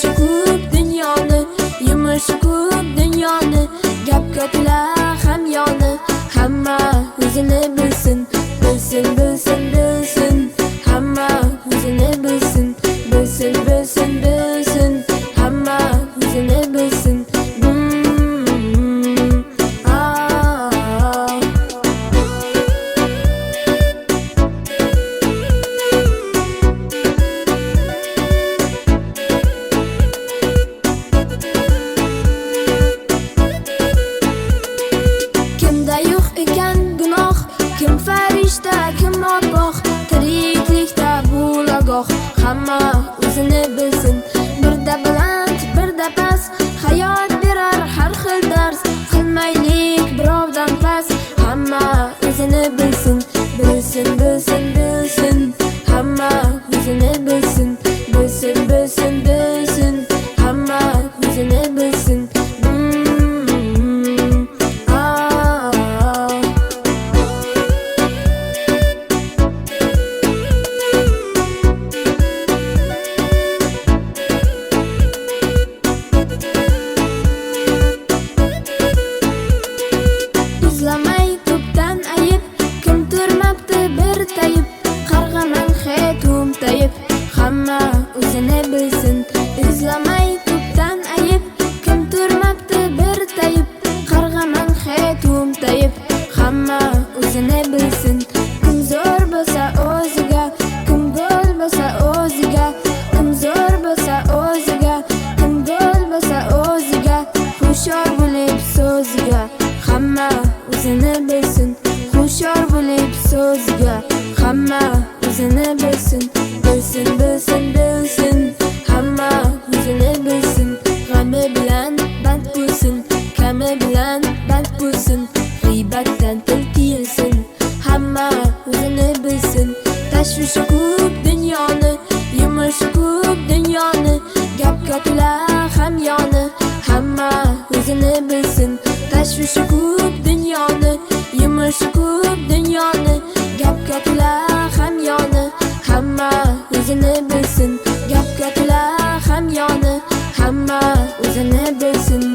tashvishi ko'p dunyoni, yumushi ko'p dunyoni, gap ko'plar hamyoni. Hamma o'zini bilsin, bilsin, bilsin, bilsin. Hamma o'zini bilsin, bilsin, bilsin, bilsin. Hamma o'zini bilsin. Kim farishta, kim noppoq, tiriklikda bo'lagoh. Hamma o'zini bilsin, birda baland, birda past. Hayot berar har xil dars, qilmaylik birovdan past. Hamma o'zini bilsin, bilsin, bilsin, bilsin. Hamma o'zini bilsin, bilsin, bilsin, bilsin. Hamma o'zini bilsin. Izlamay ko'pdan ayib, kim turmabdi bir tayib. Qarg'aman xetum tayib, hamma o'zini bilsin. Izlamay ko'pdan ayib, kim turmabdi bir tayib. Qarg'aman xetum tayib, hamma o'zini bilsin. Kim zo'r bo'lsa o'ziga, kim go'l bo'lsa o'ziga. Kim zo'r bo'lsa o'ziga, kim go'l bo'lsa o'ziga. Hushyor bo'lib so'ziga, hamma o'zini bilsin. Hushyor bo'lib so'ziga, hamma o'zini bilsin. Bilsin, bilsin, bilsin. Hamma o'zini bilsin. G'ami bilan band bo'lsin, kami bilan band bo'lsin. G'iybatdan til tiyilsin, hamma o'zini bilsin. Tashvishi ko'p dunyoni, yumushi ko'p dunyoni, gap ko'plar hamyoni. Hamma o'zini bilsin. Tashvishi ko'p dunyoni, yumushi ko'p dunyoni, gap ko'plar hamyoni. Hamma o'zini bilsin, gap ko'plar hamyoni. Hamma o'zini bilsin.